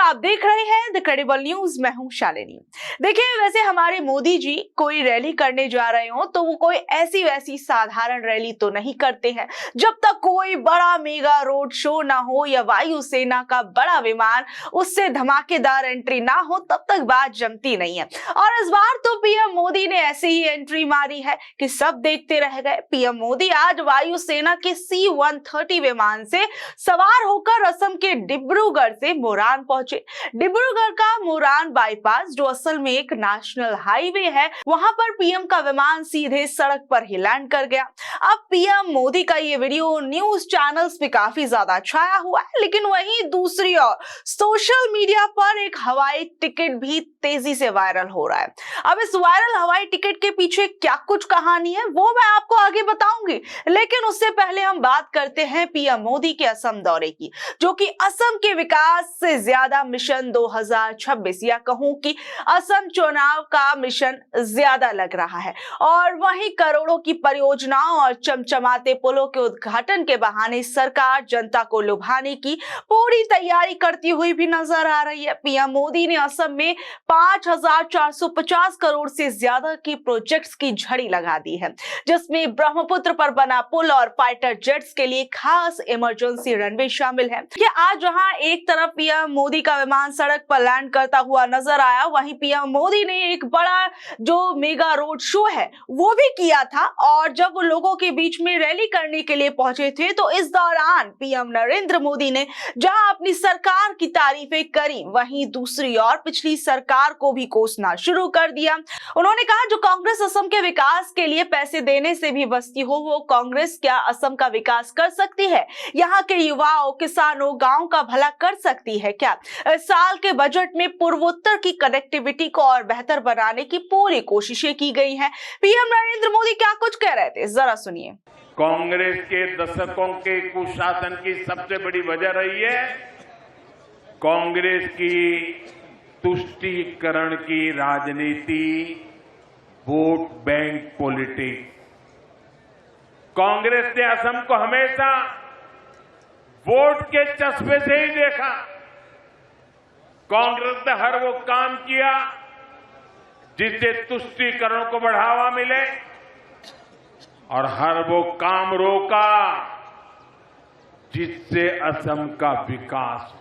आप देख रहे हैं द क्रेडिबल न्यूज। मैं हूं शालिनी। देखिए, वैसे हमारे मोदी जी कोई रैली करने जा रहे हो तो वो कोई ऐसी वैसी साधारण रैली तो नहीं करते हैं। जब तक कोई बड़ा मेगा रोड शो ना हो या वायुसेना का बड़ा विमान उससे धमाकेदार एंट्री ना हो तब तक बात जमती नहीं है। और इस बार तो पीएम मोदी ने ऐसी ही एंट्री मारी है कि सब देखते रह गए। पीएम मोदी आज वायुसेना के C-130 विमान से सवार होकर असम के डिब्रूगढ़ से मोरान पहुंचे। डिब्रूगढ़ का मोरान बाईपास जो असल में एक नेशनल हाईवे है, वहां पर पीएम का विमान सीधे सड़क पर ही लैंड कर गया। अब पीएम मोदी का ये वीडियो न्यूज चैनल्स पे काफी ज्यादा छाया हुआ है, लेकिन वहीं दूसरी ओर सोशल मीडिया पर एक हवाई टिकट भी तेजी से वायरल हो रहा है। अब इस वायरल हवाई टिकट के पीछे क्या कुछ कहानी है वो मैं आपको आगे बताऊंगी, लेकिन उससे पहले हम बात करते हैं पीएम मोदी के असम दौरे की, जो कि असम के विकास से ज्यादा मिशन 2026 या कहूं कि असम चुनाव का मिशन ज्यादा लग रहा है। और वहीं करोड़ों की परियोजनाओं और चमचमाते पुलों के उद्घाटन के बहाने सरकार जनता को लुभाने की पूरी तैयारी करती हुई भी नजर आ रही है। पीएम मोदी ने असम में 5,450 करोड़ से ज्यादा की प्रोजेक्ट्स की झड़ी लगा दी है, जिसमें ब्रह्मपुत्र पर बना पुल और फाइटर जेट्स के लिए खास इमरजेंसी रनवे शामिल है। कि आज जहां एक तरफ पीएम मोदी का विमान सड़क पर लैंड करता हुआ नजर आया, वहीं पीएम मोदी ने एक बड़ा जो मेगा रोड शो है वो भी किया था। और जब वो लोगों के बीच में रैली करने के लिए पहुंचे थे तो इस दौरान पीएम नरेंद्र मोदी ने जहां अपनी सरकार की तारीफें करी, वहीं दूसरी ओर पिछली सरकार को भी कोसना शुरू कर दिया। उन्होंने कहा, जो कांग्रेस असम के विकास के लिए पैसे देने से भी बचती हो, वो कांग्रेस क्या असम का विकास कर सकती है? यहाँ के युवाओं, किसानों, गांव का भला कर सकती है क्या? इस साल के बजट में पूर्वोत्तर की कनेक्टिविटी को और बेहतर बनाने की पूरी कोशिशें की गई हैं। पीएम नरेंद्र मोदी क्या कुछ कह रहे थे, जरा सुनिए। कांग्रेस के दशकों के कुशासन की सबसे बड़ी वजह रही है कांग्रेस की तुष्टीकरण की राजनीति, वोट बैंक पॉलिटिक्स। कांग्रेस ने असम को हमेशा वोट के चस्पे से ही देखा। कांग्रेस ने हर वो काम किया जिससे तुष्टीकरण को बढ़ावा मिले और हर वो काम रोका जिससे असम का विकास हो।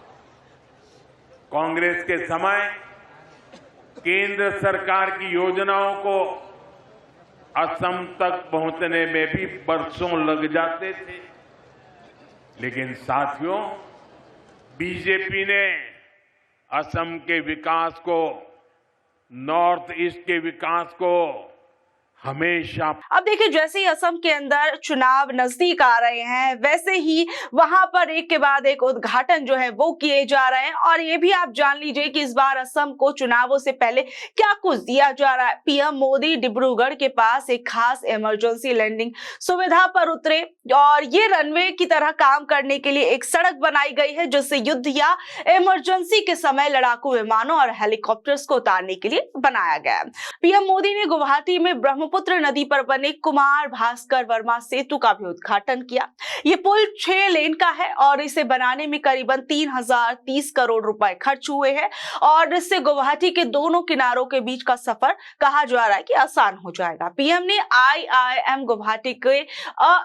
कांग्रेस के समय केंद्र सरकार की योजनाओं को असम तक पहुंचने में भी बरसों लग जाते थे, लेकिन साथियों, बीजेपी ने असम के विकास को, नॉर्थ ईस्ट के विकास को हमेशा। अब देखिए, जैसे ही असम के अंदर चुनाव नजदीक आ रहे हैं, वैसे ही वहां पर एक के बाद एक उद्घाटन जो है वो किए जा रहे हैं। और ये भी आप जान लीजिए कि इस बार असम को चुनावों से पहले क्या कुछ दिया जा रहा है। पीएम मोदी डिब्रूगढ़ के पास एक खास इमरजेंसी लैंडिंग सुविधा पर उतरे और ये रनवे की तरह काम करने के लिए एक सड़क बनाई गई है, जिससे युद्ध या इमरजेंसी के समय लड़ाकू विमानों और हेलीकॉप्टर्स को उतारने के लिए बनाया गया। पीएम मोदी ने गुवाहाटी में ब्रह्मपुत्र नदी पर बने कुमार भास्कर वर्मा सेतु का भी उद्घाटन किया। ये पुल 6 लेन का है और इसे बनाने में करीबन 3,030 करोड़ रुपए खर्च हुए हैं और इससे गुवाहाटी के दोनों किनारों के बीच का सफर कहा जा रहा है कि आसान हो जाएगा। पीएम ने IIM गुवाहाटी के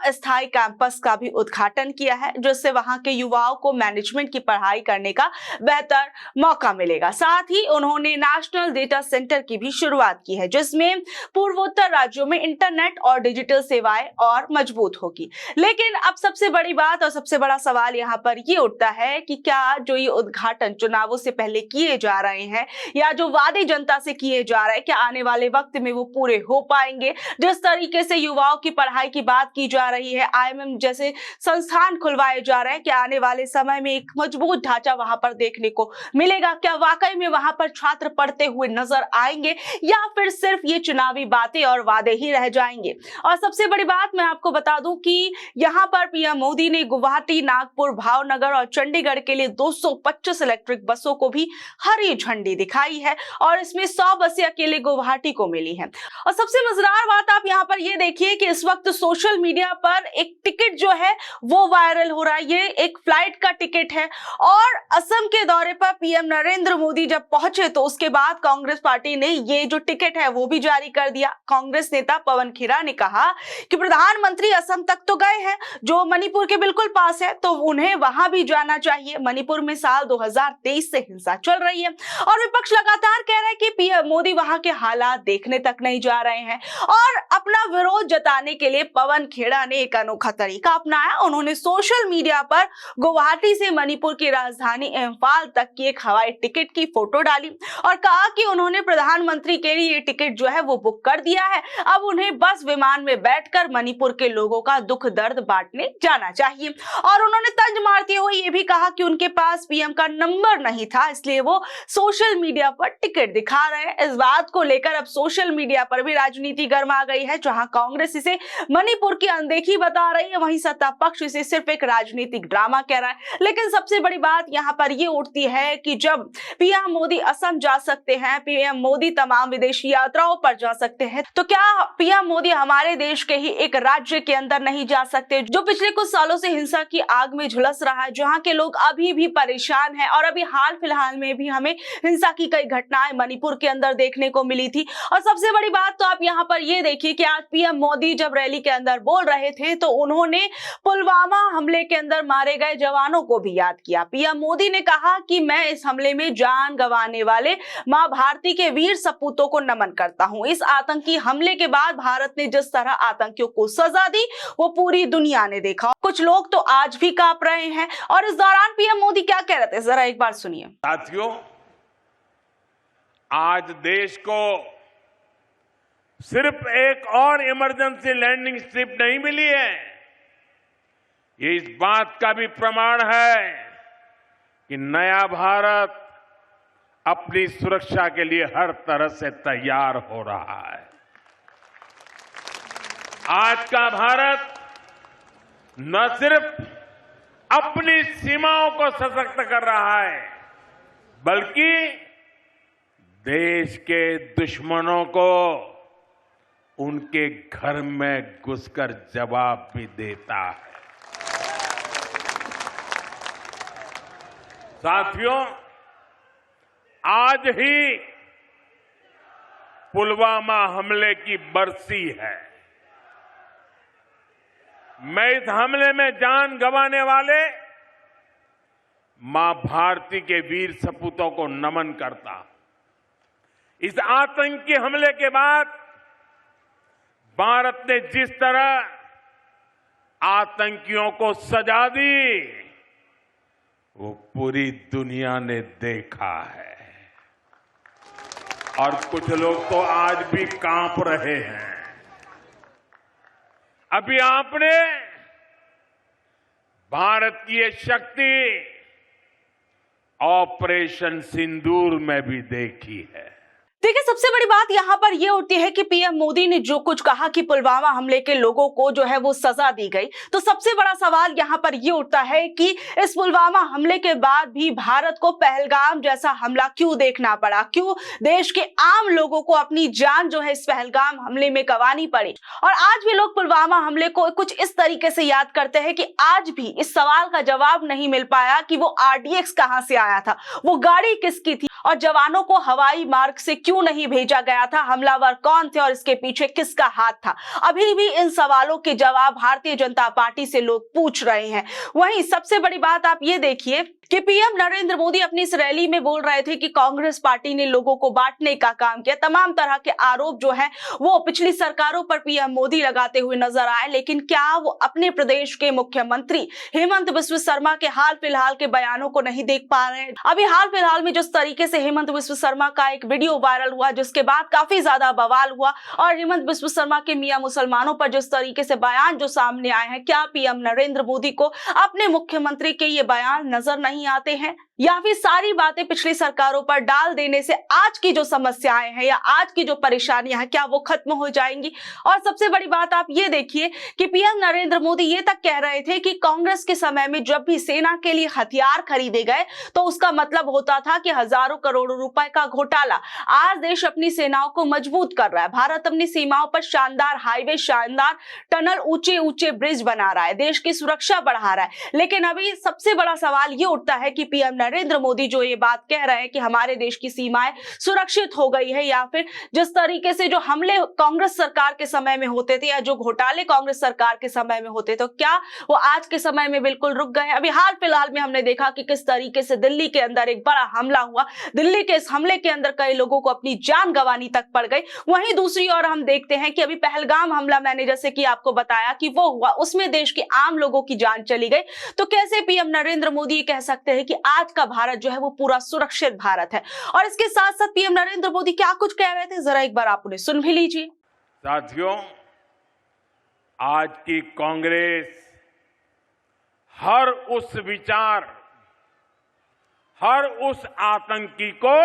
अस्थायी कैंपस का भी उद्घाटन किया है, जिससे वहां के युवाओं को मैनेजमेंट की पढ़ाई करने का बेहतर मौका मिलेगा। साथ ही उन्होंने नेशनल डेटा सेंटर की भी शुरुआत की है, जिसमें पूर्वोत्तर राज्यों में इंटरनेट और डिजिटल सेवाएं और मजबूत होगी। लेकिन अब सबसे बड़ी बात और सबसे बड़ा सवाल यहाँ पर ये उठता है कि क्या जो ये उद्घाटन चुनावों से पहले किए जा रहे हैं या जो वादे जनता से किए जा रहे हैं, क्या आने वाले वक्त में वो पूरे हो पाएंगे? जिस तरीके से युवाओं की पढ़ाई की बात की जा रही है, IIM जैसे संस्थान खुलवाए जा रहे हैं, क्या आने वाले समय में एक मजबूत ढांचा वहां पर देखने को मिलेगा? क्या वाकई में वहां पर छात्र पढ़ते हुए नजर आएंगे या फिर सिर्फ ये चुनावी बातें और और वादे ही रह जाएंगे। और सबसे बड़ी बात मैं आपको बता दूं कि यहाँ पर पीएम मोदी ने गुवाहाटी, नागपुर, भावनगर और चंडीगढ़ के लिए 225 इलेक्ट्रिक बसों को भी हरी झंडी दिखाई है और इसमें 100 बसें अकेले गुवाहाटी को मिली हैं। और सबसे मजेदार बात आप यहाँ पर ये देखिए कि इस वक्त सोशल मीडिया पर एक टिकट जो है वो वायरल हो रहा है। ये एक फ्लाइट का टिकट है और असम के दौरे पर पीएम नरेंद्र मोदी जब पहुंचे तो उसके बाद कांग्रेस पार्टी ने ये जो टिकट है वो भी जारी कर दिया। कांग्रेस नेता पवन खेरा ने कहा कि प्रधानमंत्री असम तक तो गए हैं जो मणिपुर के बिल्कुल पास है, तो उन्हें वहां भी जाना चाहिए। मणिपुर में साल 2023 से हिंसा चल रही है और विपक्ष लगातार कह रहा है कि पीएम मोदी वहां के हालात देखने तक नहीं जा रहे हैं। और अपना विरोध जताने के लिए पवन खेड़ा ने एक अनोखा तरीका अपनाया। उन्होंने सोशल मीडिया पर गुवाहाटी से मणिपुर की राजधानी इंफाल तक की एक हवाई टिकट की फोटो डाली और कहा कि उन्होंने प्रधानमंत्री के लिए ये टिकट जो है वो बुक कर दिया है, अब उन्हें बस विमान में बैठकर मणिपुर के लोगों का दुख दर्द बांटने जाना चाहिए। और उन्होंने तंज मारते हुए ये भी कहा कि उनके पास पीएम का नंबर नहीं था, इसलिए वो सोशल मीडिया पर टिकट दिखा रहे हैं। इस बात को लेकर अब सोशल मीडिया पर भी राजनीति गर्मा गई है। जहां कांग्रेस इसे मणिपुर की अनदेखी बता रही है, वहीं सत्ता पक्ष इसे सिर्फ एक राजनीतिक ड्रामा कह रहा है। लेकिन सबसे बड़ी बात यहां पर यह उठती है कि जब पीएम मोदी असम जा सकते हैं, पीएम मोदी तमाम विदेशी यात्राओं पर जा सकते हैं, तो क्या पीएम मोदी हमारे देश के ही एक राज्य के अंदर नहीं जा सकते जो पिछले कुछ सालों से हिंसा की आग में झुलस रहा है, जहां के लोग अभी भी परेशान हैं। और अभी हाल फिलहाल में भी हमें हिंसा की कई घटनाएं मणिपुर के अंदर देखने को मिली थी। और सबसे बड़ी बात तो आप यहाँ पर ये देखिए कि आज पीएम मोदी जब रैली के अंदर बोल रहे थे तो उन्होंने पुलवामा हमले के अंदर मारे गए जवानों को भी याद किया। पीएम मोदी ने कहा कि मैं इस हमले में जान गंवाने वाले मां भारती के वीर सपूतों को नमन करता हूं। इस आतंकी हमले के बाद भारत ने जिस तरह आतंकियों को सजा दी वो पूरी दुनिया ने देखा। कुछ लोग तो आज भी कांप रहे हैं। और इस दौरान पीएम मोदी क्या कह रहे थे, जरा एक बार सुनिए। साथियों, आज देश को सिर्फ एक और इमरजेंसी लैंडिंग स्ट्रिप नहीं मिली है, ये इस बात का भी प्रमाण है कि नया भारत अपनी सुरक्षा के लिए हर तरह से तैयार हो रहा है। आज का भारत न सिर्फ अपनी सीमाओं को सशक्त कर रहा है, बल्कि देश के दुश्मनों को उनके घर में घुसकर जवाब भी देता है। साथियों, आज ही पुलवामा हमले की बरसी है। मैं इस हमले में जान गंवाने वाले मां भारती के वीर सपूतों को नमन करता हूं। इस आतंकी हमले के बाद भारत ने जिस तरह आतंकियों को सजा दी वो पूरी दुनिया ने देखा है और कुछ लोग तो आज भी कांप रहे हैं। अभी आपने भारत की ये शक्ति ऑपरेशन सिंदूर में भी देखी है। देखिए, सबसे बड़ी बात यहाँ पर यह उठती है कि पीएम मोदी ने जो कुछ कहा कि पुलवामा हमले के लोगों को जो है वो सजा दी गई, तो सबसे बड़ा सवाल यहाँ पर यह उठता है कि इस पुलवामा हमले के बाद भी भारत को पहलगाम जैसा हमला क्यों देखना पड़ा, क्यों देश के आम लोगों को अपनी जान जो है इस पहलगाम हमले में गंवानी पड़ी। और आज भी लोग पुलवामा हमले को कुछ इस तरीके से याद करते हैं कि आज भी इस सवाल का जवाब नहीं मिल पाया कि वो RDX कहां से आया था, वो गाड़ी किसकी थी और जवानों को हवाई मार्ग से क्यों नहीं भेजा गया था, हमलावर कौन थे और इसके पीछे किसका हाथ था। अभी भी इन सवालों के जवाब भारतीय जनता पार्टी से लोग पूछ रहे हैं। वहीं सबसे बड़ी बात आप ये देखिए कि पीएम नरेंद्र मोदी अपनी इस रैली में बोल रहे थे कि कांग्रेस पार्टी ने लोगों को बांटने का काम किया। तमाम तरह के आरोप जो है वो पिछली सरकारों पर पीएम मोदी लगाते हुए नजर आए, लेकिन क्या वो अपने प्रदेश के मुख्यमंत्री हेमंत बिस्व शर्मा के हाल फिलहाल के बयानों को नहीं देख पा रहे हैं। अभी हाल फिलहाल में जिस तरीके से हेमंत बिस्व शर्मा का एक वीडियो वायरल हुआ, जिसके बाद काफी ज्यादा बवाल हुआ और हेमंत बिस्व शर्मा के मियां मुसलमानों पर जिस तरीके से बयान जो सामने आए हैं, क्या पीएम नरेंद्र मोदी को अपने मुख्यमंत्री के ये बयान नजर नहीं आते हैं? या फिर सारी बातें पिछली सरकारों पर डाल देने से आज की जो समस्याएं हैं या आज की जो परेशानियां हैं क्या वो खत्म हो जाएंगी? और सबसे बड़ी बात आप ये देखिए कि पीएम नरेंद्र मोदी ये तक कह रहे थे कि कांग्रेस के समय में जब भी सेना के लिए हथियार खरीदे गए तो उसका मतलब होता था कि हजारों करोड़ों रुपए का घोटाला। आज देश अपनी सेनाओं को मजबूत कर रहा है। भारत अपनी सीमाओं पर शानदार हाईवे, शानदार टनल, ऊंचे ऊंचे ब्रिज बना रहा है, देश की सुरक्षा बढ़ा रहा है। लेकिन अभी सबसे बड़ा सवाल ये उठता है कि पीएम नरेंद्र मोदी जो ये बात कह रहे हैं कि हमारे देश की सीमाएं सुरक्षित हो गई है, या फिर जिस तरीके से जो हमले कांग्रेस सरकार के समय में होते थे या जो घोटाले कांग्रेस सरकार के समय में होते थे, क्या वो आज के समय में बिल्कुल रुक गए? अभी हाल फिलहाल में हमने देखा कि किस तरीके से दिल्ली के अंदर एक बड़ा हमला हुआ। दिल्ली के इस हमले के अंदर कई लोगों को अपनी जान गंवानी तक पड़ गई। वहीं दूसरी ओर हम देखते हैं कि अभी पहलगाम हमला, मैंने जैसे कि आपको बताया कि वो हुआ, उसमें देश के आम लोगों की जान चली गई। तो कैसे पीएम नरेंद्र मोदी कह सकते हैं कि आज का भारत जो है वो पूरा सुरक्षित भारत है? और इसके साथ साथ पीएम नरेंद्र मोदी क्या कुछ कह रहे थे, जरा एक बार आप उन्हें सुन भी लीजिए। साथियों, आज की कांग्रेस हर उस विचार, हर उस आतंकी को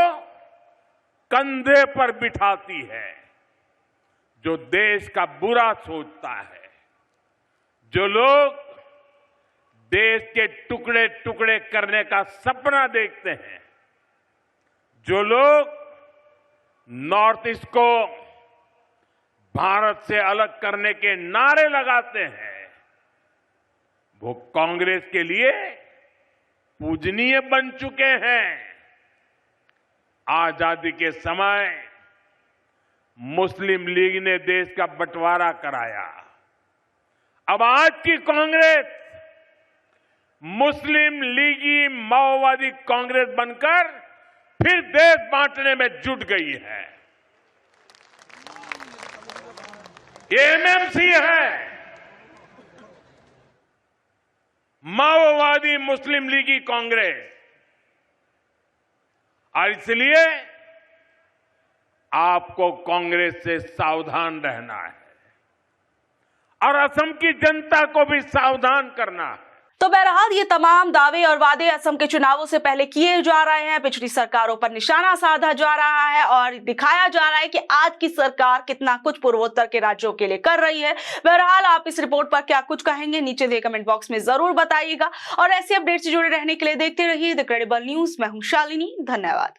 कंधे पर बिठाती है जो देश का बुरा सोचता है, जो लोग देश के टुकड़े टुकड़े करने का सपना देखते हैं, जो लोग नॉर्थ ईस्ट को भारत से अलग करने के नारे लगाते हैं, वो कांग्रेस के लिए पूजनीय बन चुके हैं। आजादी के समय मुस्लिम लीग ने देश का बंटवारा कराया। अब आज की कांग्रेस मुस्लिम लीगी माओवादी कांग्रेस बनकर फिर देश बांटने में जुट गई है। ये एमएमसी है, माओवादी मुस्लिम लीगी कांग्रेस। और इसलिए आपको कांग्रेस से सावधान रहना है और असम की जनता को भी सावधान करना है। तो बहरहाल ये तमाम दावे और वादे असम के चुनावों से पहले किए जा रहे हैं, पिछली सरकारों पर निशाना साधा जा रहा है और दिखाया जा रहा है कि आज की सरकार कितना कुछ पूर्वोत्तर के राज्यों के लिए कर रही है। बहरहाल आप इस रिपोर्ट पर क्या कुछ कहेंगे, नीचे दिए कमेंट बॉक्स में जरूर बताइएगा। और ऐसे अपडेट से जुड़े रहने के लिए देखते रहिए द क्रेडिबल न्यूज। मैं हूं शालिनी, धन्यवाद।